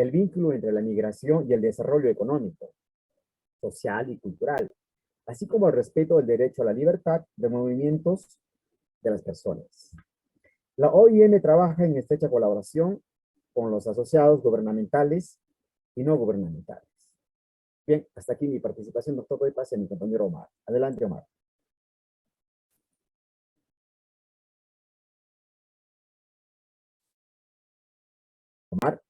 el vínculo entre la migración y el desarrollo económico, social y cultural, así como el respeto del derecho a la libertad de movimientos de las personas. La OIM trabaja en estrecha colaboración con los asociados gubernamentales y no gubernamentales. Bien, hasta aquí mi participación, doctor. Doy pase a mi compañero Omar. Adelante, Omar. Omar.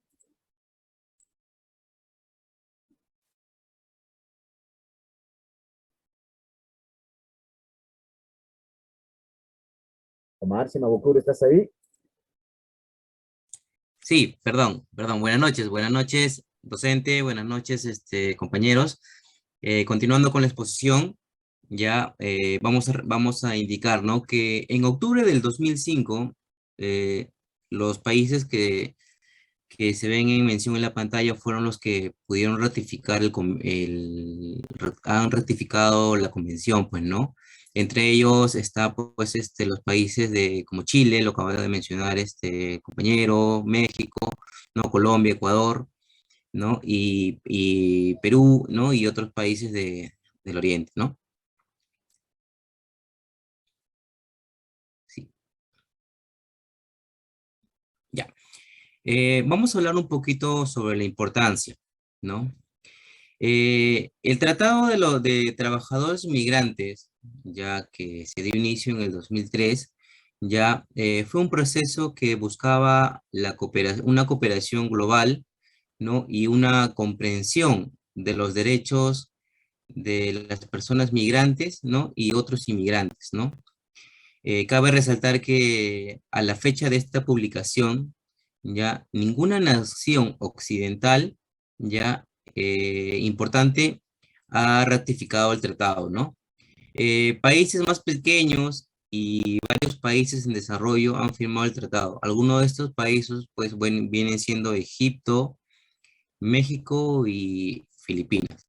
Omar, si me ¿estás ahí? Sí, perdón. Buenas noches, docente, buenas noches, compañeros. Continuando con la exposición, ya vamos a indicar, ¿no? Que en octubre del 2005, los países que se ven en mención en la pantalla fueron los que pudieron ratificar han ratificado la convención, pues, ¿no? Entre ellos está, pues, los países como Chile, lo acaba de mencionar este compañero, México, ¿no? Colombia, Ecuador, ¿no? Y Perú, ¿no? Y otros países del Oriente, ¿no? Sí, ya. Vamos a hablar un poquito sobre la importancia, ¿no? El Tratado de Trabajadores Migrantes, ya que se dio inicio en el 2003, ya fue un proceso que buscaba una cooperación global, ¿no? Y una comprensión de los derechos de las personas migrantes, ¿no? Y otros inmigrantes, ¿no? Cabe resaltar que a la fecha de esta publicación, ya ninguna nación occidental, ya importante, ha ratificado el tratado, ¿no? Países más pequeños y varios países en desarrollo han firmado el tratado. Algunos de estos países, pues, bueno, vienen siendo Egipto, México y Filipinas.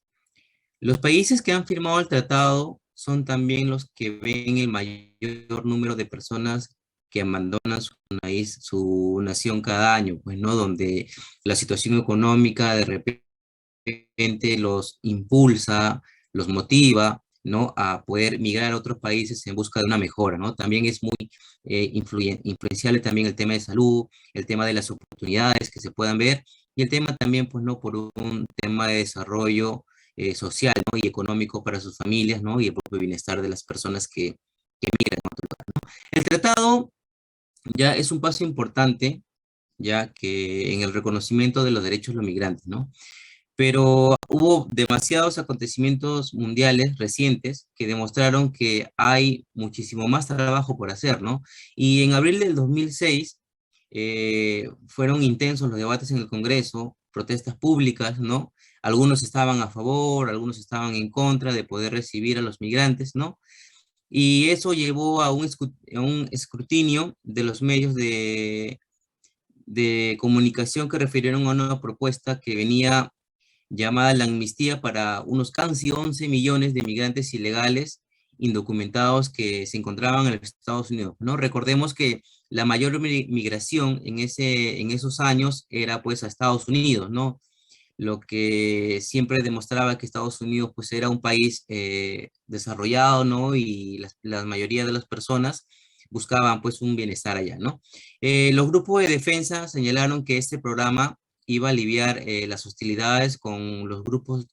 Los países que han firmado el tratado son también los que ven el mayor número de personas que abandonan su país, su nación cada año, pues, ¿no? Donde la situación económica de repente los impulsa, los motiva, ¿no? A poder migrar a otros países en busca de una mejora, ¿no? También es muy influenciable también el tema de salud, el tema de las oportunidades que se puedan ver, y el tema también, pues, ¿no? Por un tema de desarrollo social, ¿no? Y económico para sus familias, ¿no? Y el propio bienestar de las personas que migran a otro lugar, ¿no? El tratado ya es un paso importante, ya que en el reconocimiento de los derechos de los migrantes, ¿no? Pero hubo demasiados acontecimientos mundiales recientes que demostraron que hay muchísimo más trabajo por hacer, ¿no? Y en abril del 2006 fueron intensos los debates en el Congreso, protestas públicas, ¿no? Algunos estaban a favor, algunos estaban en contra de poder recibir a los migrantes, ¿no? Y eso llevó a a un escrutinio de los medios de comunicación que refirieron a una propuesta que venía llamada la amnistía para unos casi 11 millones de migrantes ilegales indocumentados que se encontraban en los Estados Unidos, ¿no? Recordemos que la mayor migración en esos años era, pues, a Estados Unidos, ¿no? Lo que siempre demostraba que Estados Unidos, pues, era un país desarrollado, ¿no? Y la mayoría de las personas buscaban, pues, un bienestar allá, ¿no? Los grupos de defensa señalaron que este programa iba a aliviar las hostilidades con los grupos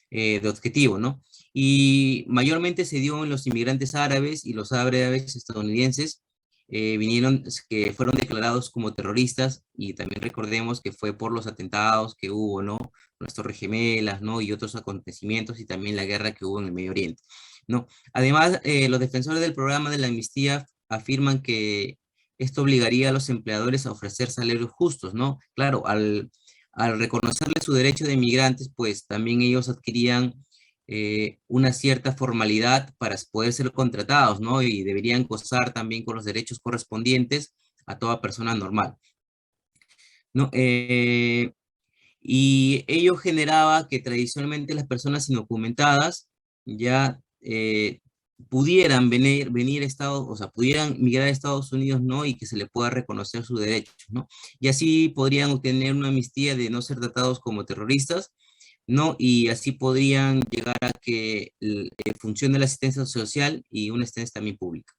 de objetivo, ¿no? Y mayormente se dio en los inmigrantes árabes y los árabes estadounidenses que fueron declarados como terroristas, y también recordemos que fue por los atentados que hubo, ¿no? Las Torres Gemelas, ¿no? Y otros acontecimientos, y también la guerra que hubo en el Medio Oriente, ¿no? Además, los defensores del programa de la amnistía afirman que esto obligaría a los empleadores a ofrecer salarios justos, ¿no? Claro, al reconocerle su derecho de migrantes, pues también ellos adquirían una cierta formalidad para poder ser contratados, ¿no? Y deberían gozar también con los derechos correspondientes a toda persona normal, ¿no? Y ello generaba que tradicionalmente las personas indocumentadas ya pudieran venir a Estados, o sea, pudieran migrar a Estados Unidos, ¿no? Y que se le pueda reconocer sus derechos, ¿no? Y así podrían obtener una amnistía de no ser tratados como terroristas, ¿no? Y así podrían llegar a que funcione la asistencia social y una asistencia también pública.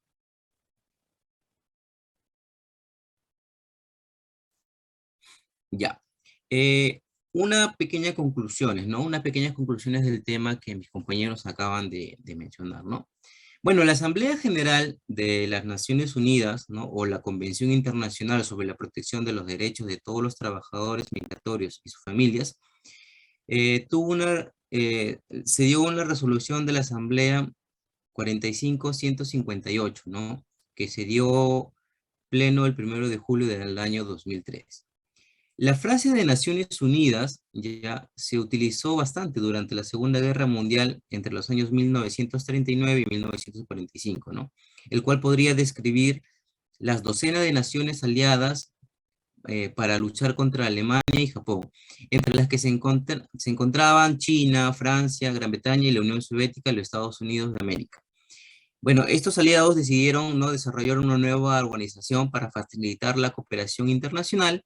Ya. Eh, una pequeña conclusiones, ¿no? Unas pequeñas conclusiones del tema que mis compañeros acaban de mencionar, ¿no? Bueno, la Asamblea General de las Naciones Unidas, ¿no? O la Convención Internacional sobre la Protección de los Derechos de todos los trabajadores migratorios y sus familias, se dio una resolución de la Asamblea 45-158, ¿no? Que se dio pleno el 1 de julio del año 2003. La frase de Naciones Unidas ya se utilizó bastante durante la Segunda Guerra Mundial entre los años 1939 y 1945, ¿no? El cual podría describir las docenas de naciones aliadas para luchar contra Alemania y Japón, entre las que se encontraban China, Francia, Gran Bretaña y la Unión Soviética y los Estados Unidos de América. Bueno, estos aliados decidieron, ¿no?, desarrollar una nueva organización para facilitar la cooperación internacional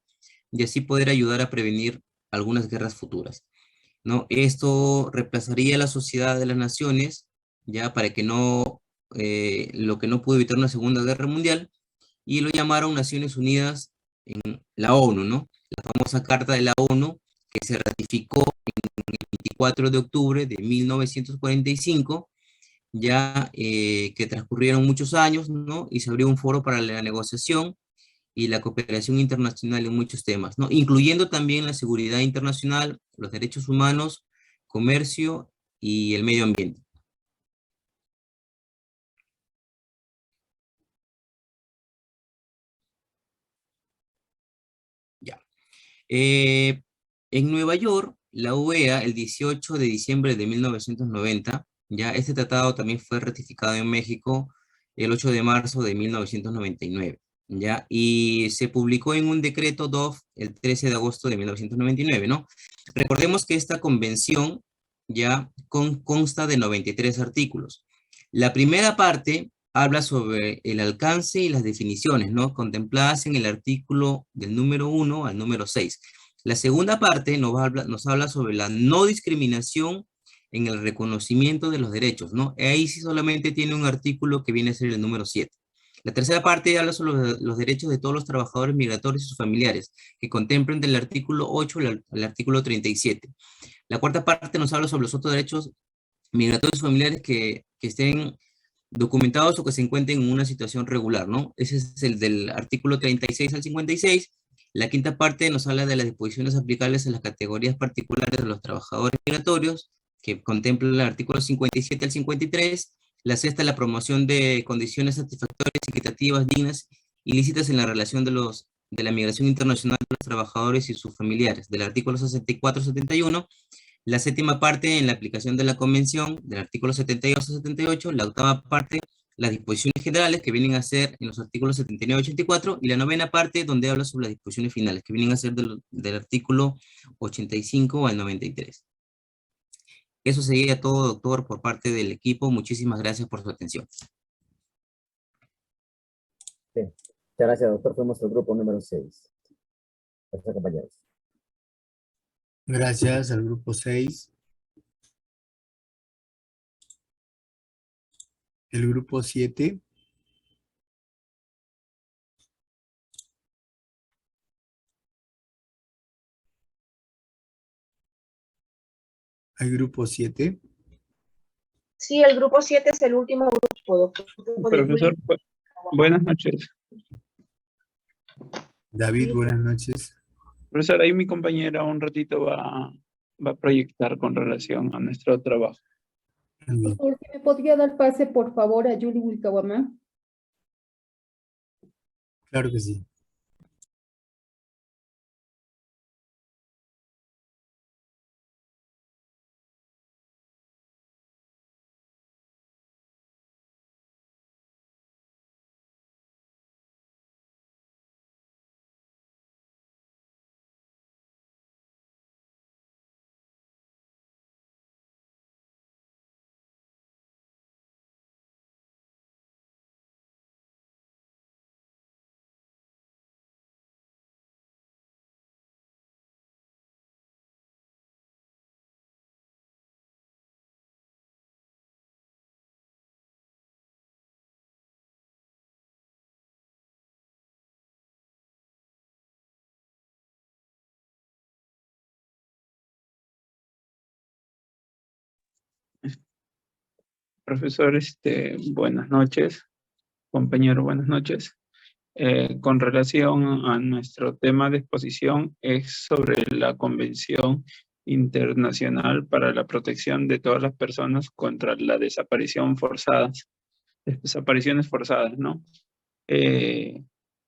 y así poder ayudar a prevenir algunas guerras futuras, ¿no? Esto reemplazaría la sociedad de las naciones, ya para que no, lo que no pudo evitar una segunda guerra mundial, y lo llamaron Naciones Unidas en la ONU, ¿no? La famosa Carta de la ONU que se ratificó el 24 de octubre de 1945, ya que transcurrieron muchos años, ¿no? Y se abrió un foro para la negociación y la cooperación internacional en muchos temas, ¿no? Incluyendo también la seguridad internacional, los derechos humanos, comercio y el medio ambiente. Ya. Eh, en Nueva York, la OEA, el 18 de diciembre de 1990, ya este tratado también fue ratificado en México el 8 de marzo de 1999, ya, y se publicó en un decreto DOF el 13 de agosto de 1999, ¿no? Recordemos que esta convención ya consta de 93 artículos. La primera parte habla sobre el alcance y las definiciones, ¿no?, contempladas en el artículo del número 1 al número 6. La segunda parte nos habla sobre la no discriminación en el reconocimiento de los derechos, ¿no? Ahí sí solamente tiene un artículo que viene a ser el número 7. La tercera parte habla sobre los derechos de todos los trabajadores migratorios y sus familiares, que contemplan del artículo 8 al artículo 37. La cuarta parte nos habla sobre los otros derechos migratorios y familiares que estén documentados o que se encuentren en una situación regular, ¿no? Ese es el del artículo 36 al 56. La quinta parte nos habla de las disposiciones aplicables a las categorías particulares de los trabajadores migratorios, que contempla el artículo 57 al 53. La sexta, la promoción de condiciones satisfactorias, equitativas, dignas y lícitas en la relación de la migración internacional de los trabajadores y sus familiares, del artículo 64 al 71. La séptima parte en la aplicación de la Convención del artículo 72 a 78, la octava parte, las disposiciones generales que vienen a ser en los artículos 79 y 84, y la novena parte donde habla sobre las disposiciones finales que vienen a ser del artículo 85 al 93. Eso sería todo, doctor, por parte del equipo. Muchísimas gracias por su atención. Sí. Muchas gracias, doctor. Fuimos el grupo número 6. Gracias, compañeros. Gracias al grupo 6. El grupo 7. Al grupo 7. Sí, el grupo 7 es el último grupo, doctor. Profesor, buenas noches. David, buenas noches. Profesor, ahí mi compañera un ratito va a proyectar con relación a nuestro trabajo. Muy bien. Doctor, ¿me podría dar pase, por favor, a Yuli Wilcawamá? Claro que sí. Profesor, buenas noches. Compañero, buenas noches. Con relación a nuestro tema de exposición es sobre la Convención Internacional para la Protección de todas las personas contra la desapariciones forzadas, ¿no?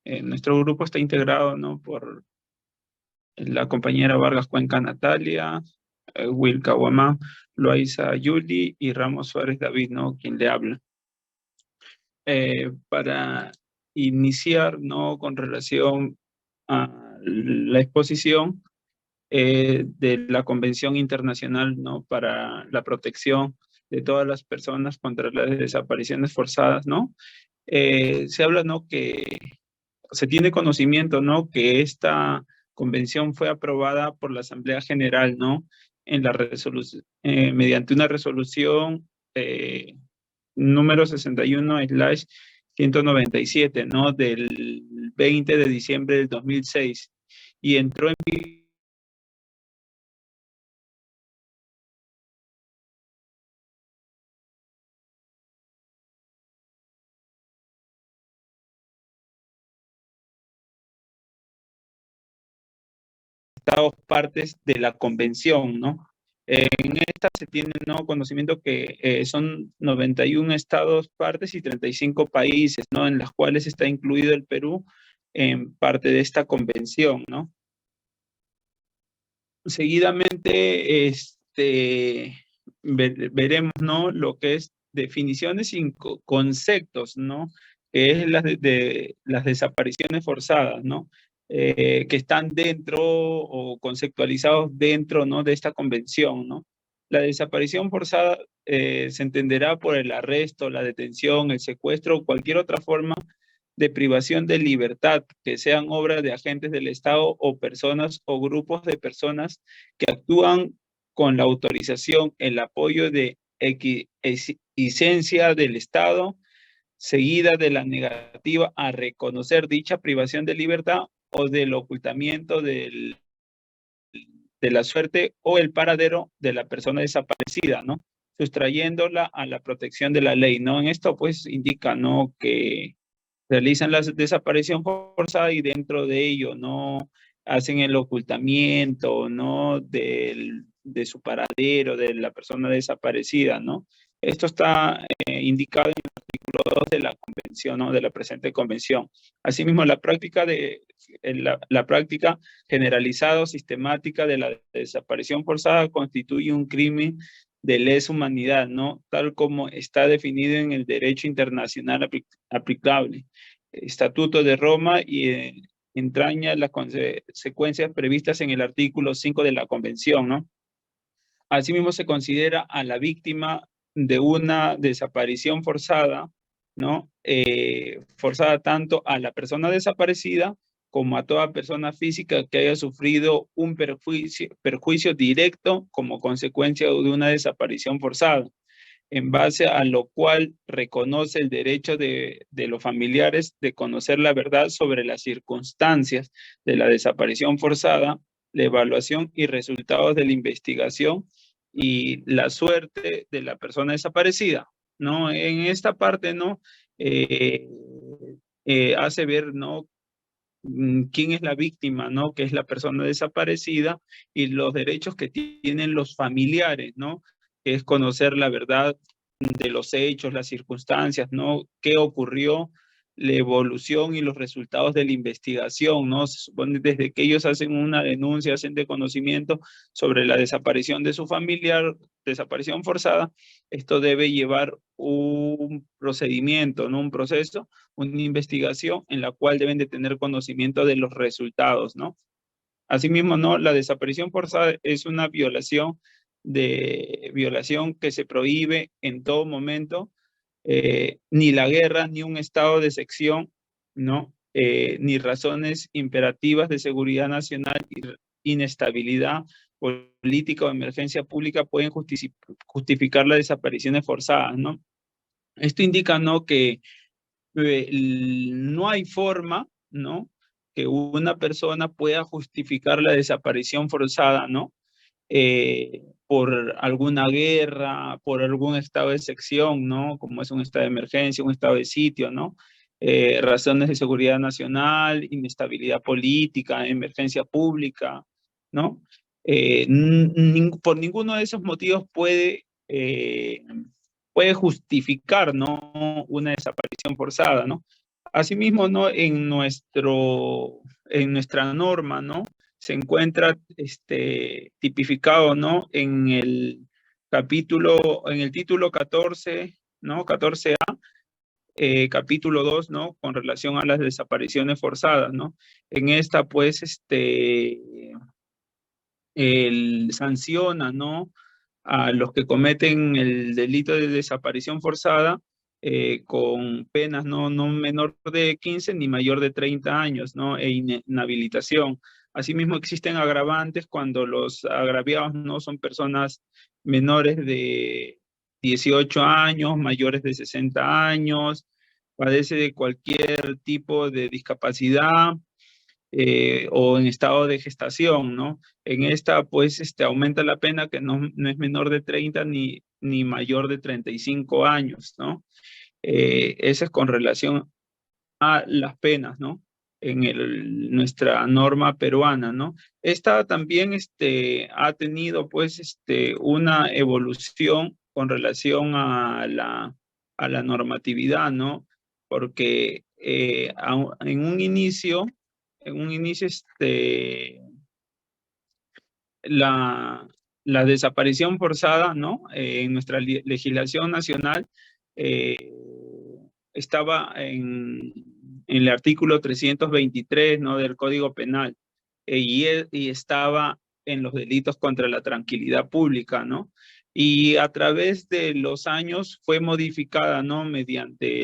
Nuestro grupo está integrado, ¿no?, por la compañera Vargas Cuenca Natalia, Wilka Guamán, Loaiza Yuli y Ramos Suárez David, ¿no?, quien le habla. Para iniciar, ¿no?, con relación a la exposición de la Convención Internacional, ¿no?, para la protección de todas las personas contra las desapariciones forzadas, ¿no? Se habla, ¿no?, que se tiene conocimiento, ¿no?, que esta convención fue aprobada por la Asamblea General, ¿no?, en la resolución, mediante una resolución número 61/197, ¿no?, del 20 de diciembre del 2006, y entró en Estados partes de la convención, ¿no? En esta se tiene, ¿no?, conocimiento que son 91 estados partes y 35 países, ¿no?, en las cuales está incluido el Perú en parte de esta convención, ¿no? Seguidamente, veremos, ¿no?, lo que es definiciones y conceptos, ¿no?, que es las desapariciones forzadas, ¿no?, que están dentro o conceptualizados dentro, ¿no?, de esta convención, ¿no? La desaparición forzada se entenderá por el arresto, la detención, el secuestro o cualquier otra forma de privación de libertad que sean obras de agentes del Estado o personas o grupos de personas que actúan con la autorización, el apoyo de esencia del Estado, seguida de la negativa a reconocer dicha privación de libertad o del ocultamiento de la suerte o el paradero de la persona desaparecida, ¿no?, sustrayéndola a la protección de la ley, ¿no? En esto, pues, indica, ¿no?, que realizan la desaparición forzada y dentro de ello no hacen el ocultamiento, ¿no?, de su paradero, de la persona desaparecida, ¿no? Esto está indicado en el artículo 2 de la convención, ¿no?, de la presente convención. Asimismo, la práctica generalizada o sistemática de la desaparición forzada constituye un crimen de lesa humanidad, ¿no?, tal como está definido en el derecho internacional aplicable. Estatuto de Roma y entraña las consecuencias previstas en el artículo 5 de la Convención, ¿no? Asimismo, se considera a la víctima de una desaparición forzada, ¿no?, forzada tanto a la persona desaparecida como a toda persona física que haya sufrido un perjuicio directo como consecuencia de una desaparición forzada, en base a lo cual reconoce el derecho de los familiares de conocer la verdad sobre las circunstancias de la desaparición forzada, la evaluación y resultados de la investigación y la suerte de la persona desaparecida, ¿no? En esta parte, ¿no?, hace ver, ¿no?, quién es la víctima, ¿no?, que es la persona desaparecida, y los derechos que tienen los familiares, ¿no?, que es conocer la verdad de los hechos, las circunstancias, ¿no?, qué ocurrió, la evolución y los resultados de la investigación, ¿no? Se supone desde que ellos hacen una denuncia, hacen de conocimiento sobre la desaparición de su familiar, desaparición forzada, esto debe llevar un procedimiento, ¿no?, un proceso, una investigación en la cual deben de tener conocimiento de los resultados, ¿no? Asimismo, ¿no?, la desaparición forzada es una violación que se prohíbe en todo momento, ni la guerra, ni un estado de sección, ¿no?, ni razones imperativas de seguridad nacional, inestabilidad política o emergencia pública pueden justificar las desapariciones forzadas, ¿no? Esto indica, ¿no?, que no hay forma, ¿no?, que una persona pueda justificar la desaparición forzada, ¿no?, por alguna guerra, por algún estado de excepción, ¿no? Como es un estado de emergencia, un estado de sitio, ¿no? Razones de seguridad nacional, inestabilidad política, emergencia pública, ¿no? Por ninguno de esos motivos puede justificar, ¿no? Una desaparición forzada, ¿no? Asimismo, ¿no? En nuestra norma, ¿no? Se encuentra tipificado, ¿no? En el título 14, ¿no? 14A, capítulo 2, ¿no? Con relación a las desapariciones forzadas, ¿no? En esta, pues, sanciona, ¿no? A los que cometen el delito de desaparición forzada con penas no menor de 15 ni mayor de 30 años, ¿no? E inhabilitación. Asimismo, existen agravantes cuando los agraviados no son personas menores de 18 años, mayores de 60 años, padece de cualquier tipo de discapacidad, o en estado de gestación, ¿no? En esta, pues, aumenta la pena que no es menor de 30 ni mayor de 35 años, ¿no? Eso es con relación a las penas, ¿no? En nuestra norma peruana, ¿no? Esta también ha tenido, pues, una evolución con relación a la normatividad, ¿no? Porque en un inicio, la, la desaparición forzada, ¿no? En nuestra legislación nacional eh, estaba en el artículo 323, ¿no? Del Código Penal, y estaba en los delitos contra la tranquilidad pública, ¿no? Y a través de los años fue modificada, ¿no? Mediante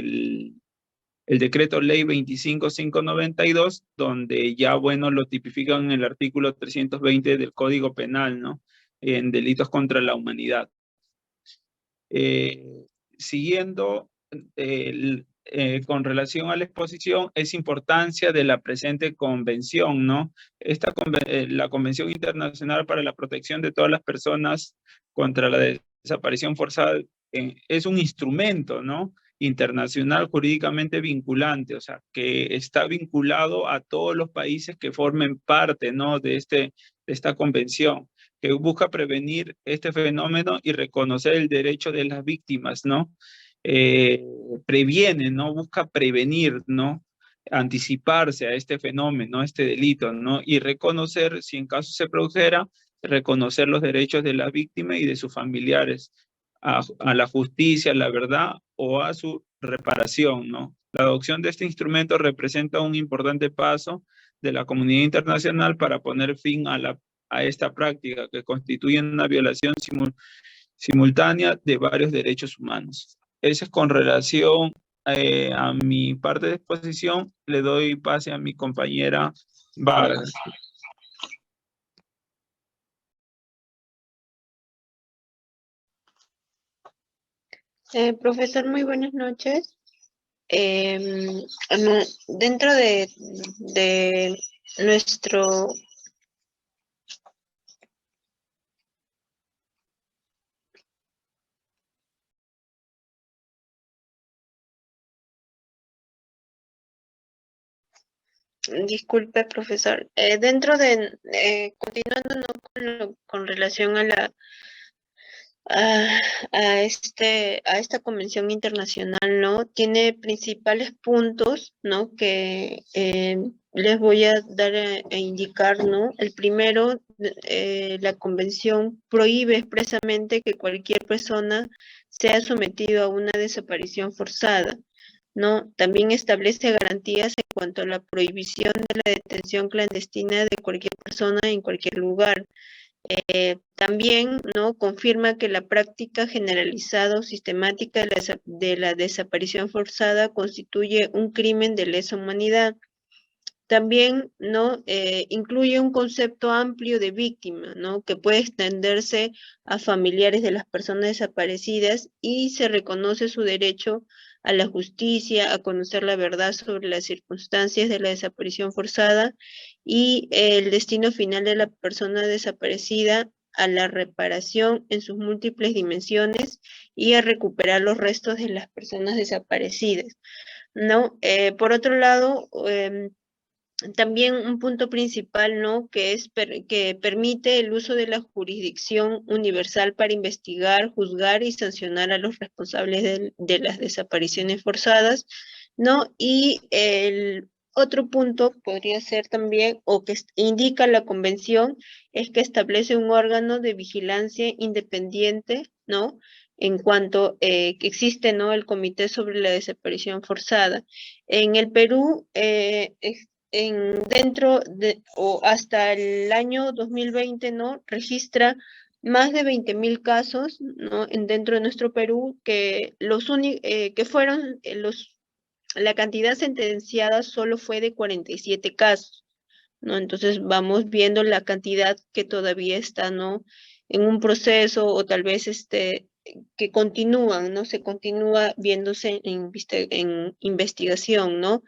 el decreto ley 25592, donde ya, bueno, lo tipifican en el artículo 320 del Código Penal, ¿no? En delitos contra la humanidad. Siguiendo, con relación a la exposición, es importancia de la presente convención, ¿no? La Convención Internacional para la Protección de todas las personas contra la desaparición forzada es un instrumento, ¿no? Internacional jurídicamente vinculante, o sea, que está vinculado a todos los países que formen parte, ¿no? de esta convención, que busca prevenir este fenómeno y reconocer el derecho de las víctimas, ¿no? Previene, ¿no? Busca prevenir, ¿no? Anticiparse a este fenómeno, a este delito, ¿no? Y reconocer, si en caso se produjera, reconocer los derechos de la víctima y de sus familiares a la justicia, a la verdad o a su reparación, ¿no? La adopción de este instrumento representa un importante paso de la comunidad internacional para poner fin a esta práctica que constituye una violación simultánea de varios derechos humanos. Eso es con relación a mi parte de exposición. Le doy pase a mi compañera Vargas. Profesor, muy buenas noches. Dentro de nuestro... Disculpe, profesor. Continuando, ¿no? con relación a esta convención internacional, ¿no? Tiene principales puntos, ¿no? Que les voy a dar a indicar, ¿no? El primero, la convención prohíbe expresamente que cualquier persona sea sometido a una desaparición forzada, ¿no? También establece garantías en cuanto a la prohibición de la detención clandestina de cualquier persona en cualquier lugar. También, ¿no? Confirma que la práctica generalizada o sistemática de la desaparición forzada constituye un crimen de lesa humanidad. También, ¿no? Incluye un concepto amplio de víctima, ¿no? Que puede extenderse a familiares de las personas desaparecidas y se reconoce su derecho a la justicia, a conocer la verdad sobre las circunstancias de la desaparición forzada y el destino final de la persona desaparecida, a la reparación en sus múltiples dimensiones y a recuperar los restos de las personas desaparecidas, ¿no? Por otro lado, también un punto principal, ¿no? Que es que permite el uso de la jurisdicción universal para investigar, juzgar y sancionar a los responsables de las desapariciones forzadas, ¿no? Y el otro punto podría ser también, o que indica la convención, es que establece un órgano de vigilancia independiente, ¿no? En cuanto que existe, ¿no? El Comité sobre la Desaparición Forzada. En el Perú, dentro de, o hasta el año 2020, ¿no? Registra más de 20.000 casos, ¿no? Dentro de nuestro Perú, que que fueron la cantidad sentenciada solo fue de 47 casos, ¿no? Entonces vamos viendo la cantidad que todavía está, ¿no? En un proceso o tal vez que continúan, ¿no? Se continúa viéndose en investigación, ¿no?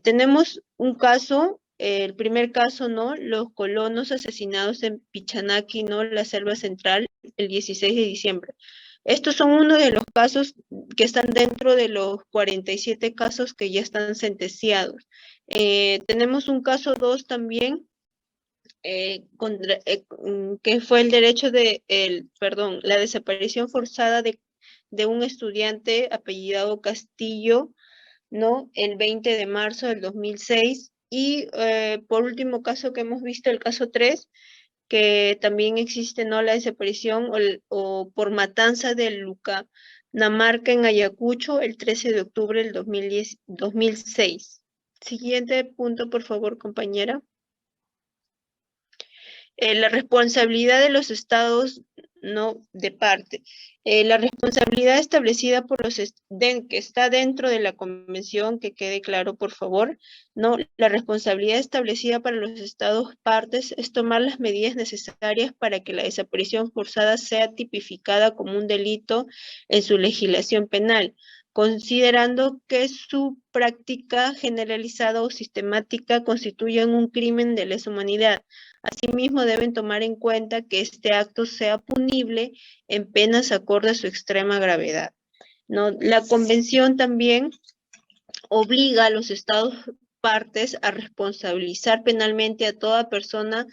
Tenemos un caso, el primer caso, ¿no? Los colonos asesinados en Pichanaki, ¿no? La selva central, el 16 de diciembre. Estos son uno de los casos que están dentro de los 47 casos que ya están sentenciados. Tenemos un caso 2 también, que fue el derecho la desaparición forzada de un estudiante apellidado Castillo, ¿no? El 20 de marzo del 2006. Y por último caso que hemos visto, el caso 3, que también existe, ¿no? La desaparición o por matanza de Lucanamarca en Ayacucho el 13 de octubre del 2006. Siguiente punto, por favor, compañera. La responsabilidad de los estados, no de parte. La responsabilidad establecida por que está dentro de la convención, que quede claro, por favor, no. La responsabilidad establecida para los estados partes es tomar las medidas necesarias para que la desaparición forzada sea tipificada como un delito en su legislación penal, considerando que su práctica generalizada o sistemática constituye un crimen de lesa humanidad. Asimismo, deben tomar en cuenta que este acto sea punible en penas acorde a su extrema gravedad, ¿no? La convención también obliga a los estados partes a responsabilizar penalmente a toda persona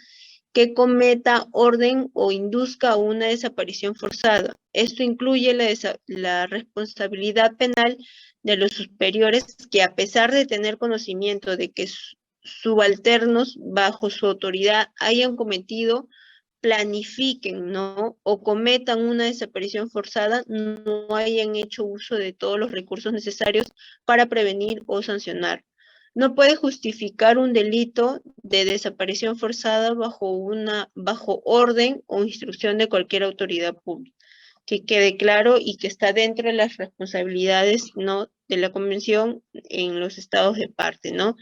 que cometa, orden o induzca a una desaparición forzada. Esto incluye la responsabilidad penal de los superiores que, a pesar de tener conocimiento de que subalternos bajo su autoridad hayan cometido, planifiquen, ¿no? O cometan una desaparición forzada, no hayan hecho uso de todos los recursos necesarios para prevenir o sancionar. No puede justificar un delito de desaparición forzada bajo orden o instrucción de cualquier autoridad pública. Que quede claro y que está dentro de las responsabilidades, ¿no? De la convención en los estados de parte, ¿no?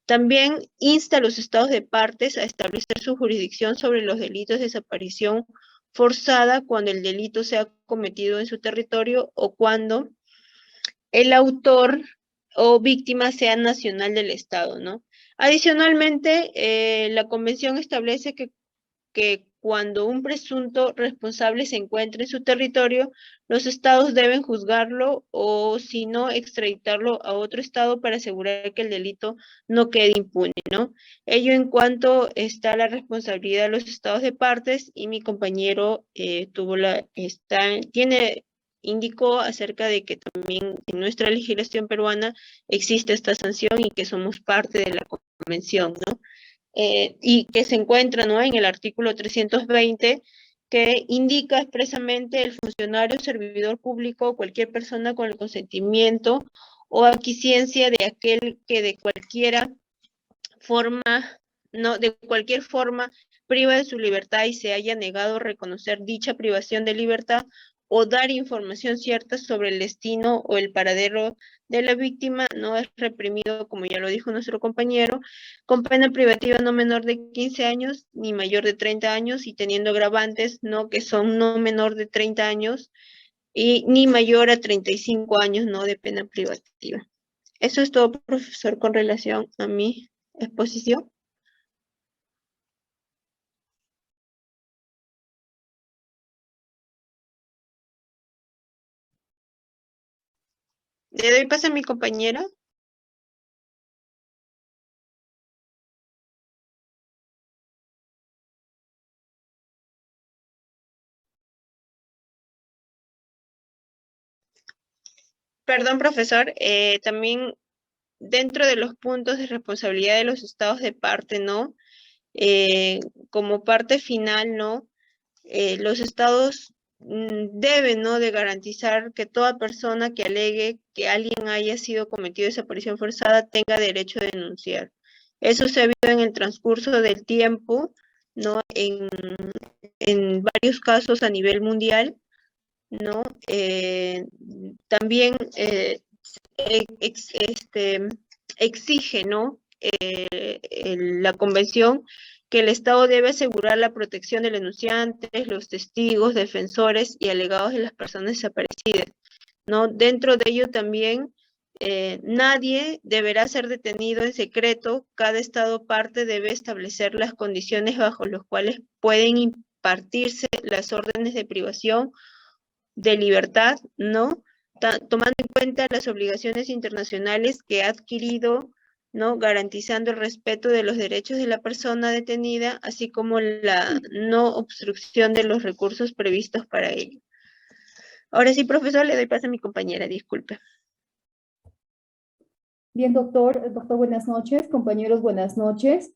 También insta a los estados de partes a establecer su jurisdicción sobre los delitos de desaparición forzada cuando el delito sea cometido en su territorio o cuando el autor o víctima sea nacional del estado, ¿no? Adicionalmente, la convención establece que cuando un presunto responsable se encuentre en su territorio, los estados deben juzgarlo o, si no, extraditarlo a otro estado para asegurar que el delito no quede impune, ¿no? Ello en cuanto está la responsabilidad de los estados de partes, y mi compañero indicó acerca de que también en nuestra legislación peruana existe esta sanción y que somos parte de la convención, ¿no? Y que se encuentra, ¿no? En el artículo 320, que indica expresamente el funcionario, servidor público o cualquier persona con el consentimiento o aquiescencia de aquel que de cualquier forma priva de su libertad y se haya negado a reconocer dicha privación de libertad o dar información cierta sobre el destino o el paradero de la víctima, no es reprimido, como ya lo dijo nuestro compañero, con pena privativa no menor de 15 años ni mayor de 30 años y teniendo agravantes, ¿no? Que son no menor de 30 años y ni mayor a 35 años, ¿no? De pena privativa. Eso es todo, profesor, con relación a mi exposición. Le doy paso a mi compañera. Perdón, profesor, también dentro de los puntos de responsabilidad de los estados de parte, ¿no? Como parte final, ¿no? Los estados deben, ¿no?, de garantizar que toda persona que alegue que alguien haya sido cometido desaparición forzada tenga derecho a denunciar. Eso se ha visto en el transcurso del tiempo, ¿no? En varios casos a nivel mundial, ¿no? También exige, ¿no?, la convención que el Estado debe asegurar la protección de denunciantes, los testigos, defensores y alegados de las personas desaparecidas, ¿no? Dentro de ello también nadie deberá ser detenido en secreto. Cada Estado parte debe establecer las condiciones bajo las cuales pueden impartirse las órdenes de privación de libertad, ¿no? Tomando en cuenta las obligaciones internacionales que ha adquirido, ¿no?, garantizando el respeto de los derechos de la persona detenida, así como la no obstrucción de los recursos previstos para ello. Ahora sí, profesor, le doy paso a mi compañera, disculpe. Bien, doctor, buenas noches. Compañeros, buenas noches.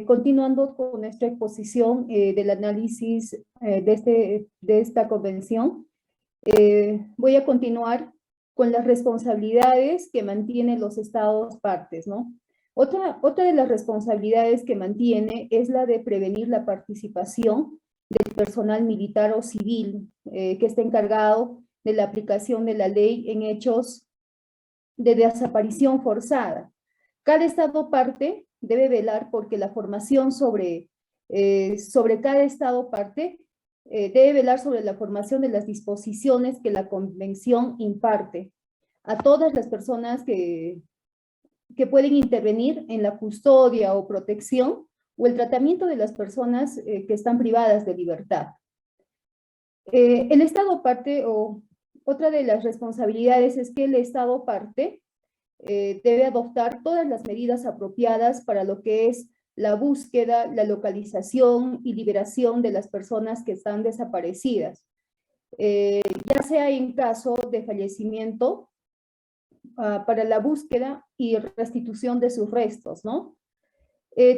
Continuando con nuestra exposición del análisis de esta convención, voy a continuar con las responsabilidades que mantienen los estados partes, ¿no? Otra de las responsabilidades que mantiene es la de prevenir la participación del personal militar o civil que está encargado de la aplicación de la ley en hechos de desaparición forzada. Cada estado parte debe velar porque la formación sobre cada estado parte debe velar sobre la formación de las disposiciones que la convención imparte a todas las personas que pueden intervenir en la custodia o protección o el tratamiento de las personas que están privadas de libertad. El estado parte, o otra de las responsabilidades es que el estado parte debe adoptar todas las medidas apropiadas para lo que es la búsqueda, la localización y liberación de las personas que están desaparecidas, ya sea en caso de fallecimiento, para la búsqueda y restitución de sus restos, ¿no?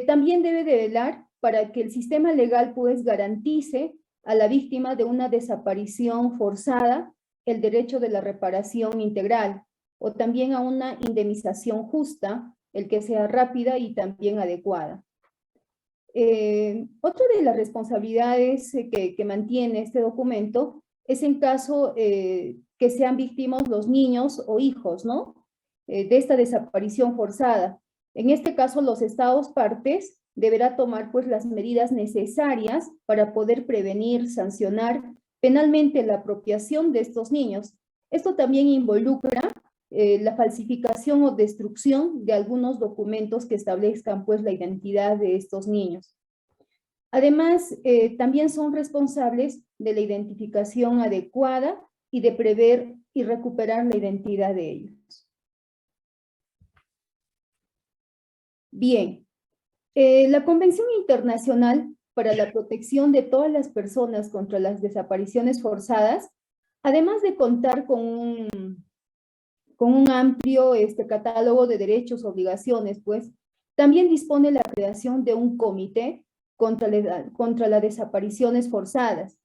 También debe de velar para que el sistema legal pues garantice a la víctima de una desaparición forzada el derecho de la reparación integral, o también a una indemnización justa, el que sea rápida y también adecuada. Otra de las responsabilidades que mantiene este documento es en caso que sean víctimas los niños o hijos, ¿no?, de esta desaparición forzada. En este caso, los estados partes deberán tomar pues las medidas necesarias para poder prevenir, sancionar penalmente la apropiación de estos niños. Esto también involucra la falsificación o destrucción de algunos documentos que establezcan pues la identidad de estos niños. Además, también son responsables de la identificación adecuada y de prever y recuperar la identidad de ellos. Bien, la Convención Internacional para la Protección de todas las personas contra las desapariciones forzadas, además de contar con un amplio catálogo de derechos y obligaciones, pues, también dispone la creación de un comité contra las desapariciones forzadas.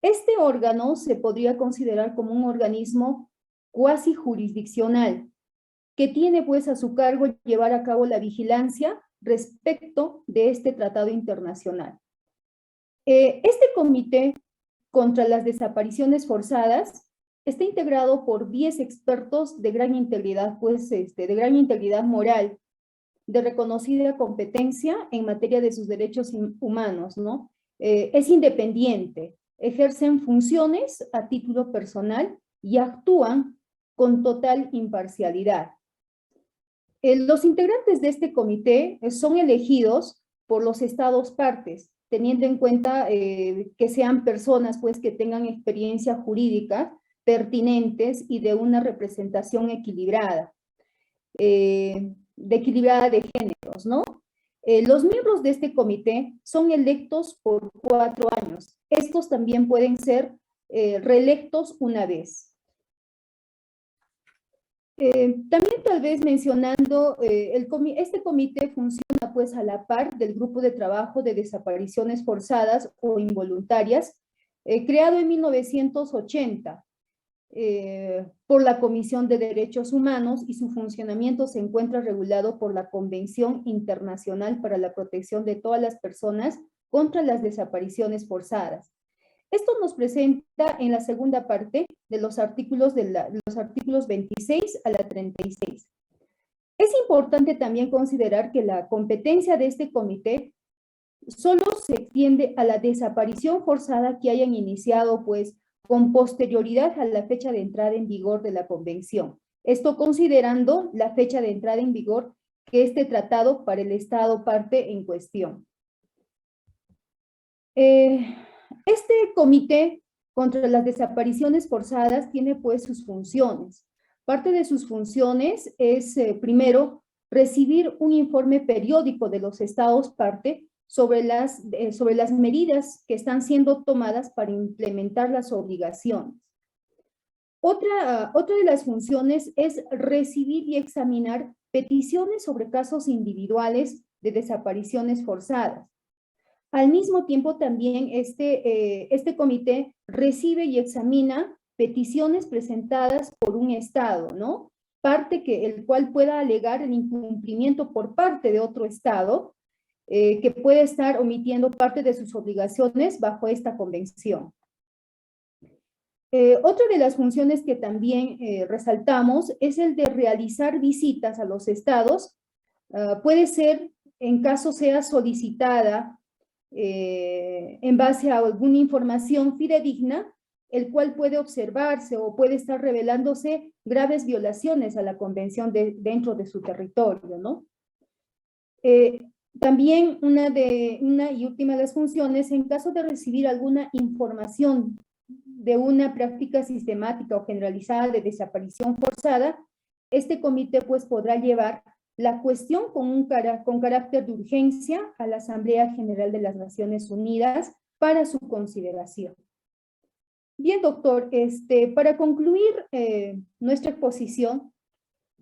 Este órgano se podría considerar como un organismo cuasi jurisdiccional, que tiene pues a su cargo llevar a cabo la vigilancia respecto de este tratado internacional. Este comité contra las desapariciones forzadas está integrado por 10 expertos de gran integridad, pues, de gran integridad moral, de reconocida competencia en materia de sus derechos humanos, ¿no? Es independiente, ejercen funciones a título personal y actúan con total imparcialidad. Los integrantes de este comité son elegidos por los estados partes, teniendo en cuenta que sean personas pues, que tengan experiencia jurídica, pertinentes y de una representación equilibrada, de géneros, ¿no? Los miembros de este comité son electos por 4 años. Estos también pueden ser reelectos una vez. También tal vez mencionando, este comité funciona pues a la par del grupo de trabajo de desapariciones forzadas o involuntarias, creado en 1980 por la Comisión de Derechos Humanos, y su funcionamiento se encuentra regulado por la Convención Internacional para la Protección de todas las personas contra las desapariciones forzadas. Esto nos presenta en la segunda parte de los artículos 26 a la 36. Es importante también considerar que la competencia de este comité solo se extiende a la desaparición forzada que hayan iniciado, pues, con posterioridad a la fecha de entrada en vigor de la Convención. Esto considerando la fecha de entrada en vigor que este tratado para el Estado parte en cuestión. Este comité contra las desapariciones forzadas tiene pues sus funciones. Parte de sus funciones es, primero, recibir un informe periódico de los estados parte sobre las medidas que están siendo tomadas para implementar las obligaciones. Otra de las funciones es recibir y examinar peticiones sobre casos individuales de desapariciones forzadas. Al mismo tiempo, también este comité recibe y examina peticiones presentadas por un Estado, ¿no? El cual pueda alegar el incumplimiento por parte de otro Estado, que puede estar omitiendo parte de sus obligaciones bajo esta convención. Otra de las funciones que también resaltamos es el de realizar visitas a los estados. Puede ser, en caso sea solicitada, en base a alguna información fidedigna, el cual puede observarse o puede estar revelándose graves violaciones a la convención dentro de su territorio, ¿no? También una y última de las funciones, en caso de recibir alguna información de una práctica sistemática o generalizada de desaparición forzada, este comité pues podrá llevar la cuestión con carácter de urgencia a la Asamblea General de las Naciones Unidas para su consideración. Bien, doctor, para concluir nuestra exposición,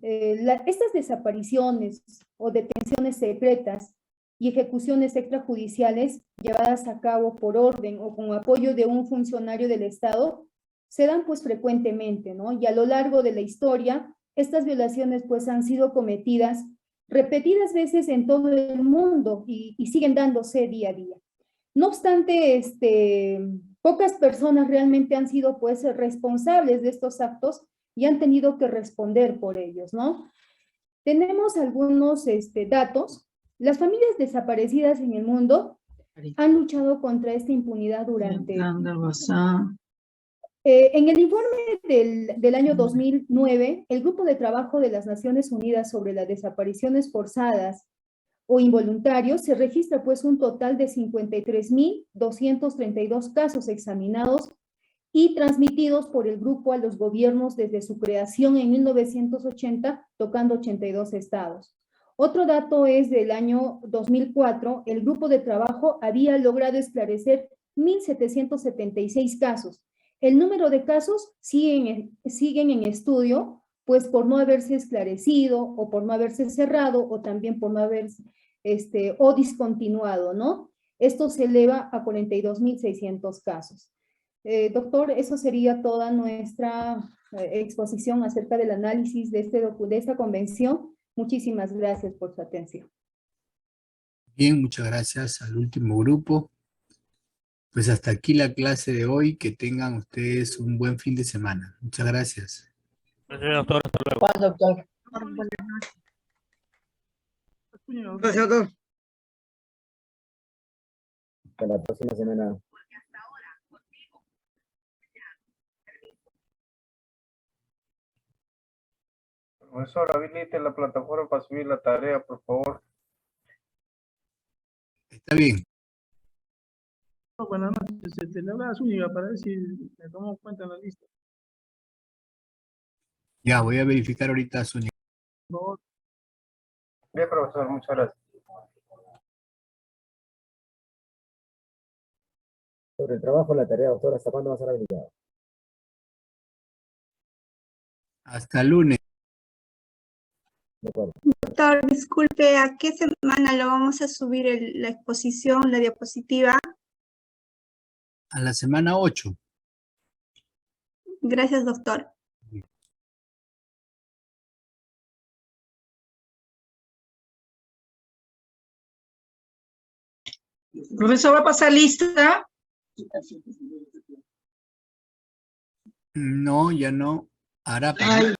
estas desapariciones o detenciones secretas y ejecuciones extrajudiciales llevadas a cabo por orden o con apoyo de un funcionario del Estado se dan pues frecuentemente, ¿no? Y a lo largo de la historia, estas violaciones pues han sido cometidas repetidas veces en todo el mundo y siguen dándose día a día. No obstante, pocas personas realmente han sido pues responsables de estos actos y han tenido que responder por ellos, ¿no? Tenemos algunos datos. Las familias desaparecidas en el mundo han luchado contra esta impunidad durante... en el informe del año 2009, el Grupo de Trabajo de las Naciones Unidas sobre las desapariciones forzadas o involuntarios se registra pues un total de 53.232 casos examinados y transmitidos por el grupo a los gobiernos desde su creación en 1980, tocando 82 estados. Otro dato es del año 2004, el grupo de trabajo había logrado esclarecer 1.776 casos. El número de casos siguen en estudio, pues por no haberse esclarecido o por no haberse cerrado o también por no haberse o discontinuado, ¿no? Esto se eleva a 42.600 casos. Doctor, eso sería toda nuestra exposición acerca del análisis de esta convención. Muchísimas gracias por su atención. Bien, muchas gracias al último grupo. Pues hasta aquí la clase de hoy. Que tengan ustedes un buen fin de semana. Muchas gracias. Gracias, doctor. Hasta luego. Juan, doctor. Gracias, doctor. Hasta la próxima semana. Profesor, habilite la plataforma para subir la tarea, por favor. Está bien. Buenas noches. Le hablaba a Zúñiga para ver si le tomamos cuenta en la lista. Ya, voy a verificar ahorita su nivel. Bien, profesor, muchas gracias. Sobre el trabajo, la tarea, doctor, ¿hasta cuándo va a ser habilitado? Hasta lunes. De acuerdo. Doctor, disculpe, ¿a qué semana lo vamos a subir la exposición, la diapositiva? A la semana 8. Gracias, doctor. Profesor, ¿va a pasar lista? No, ya no. Hará. Ay,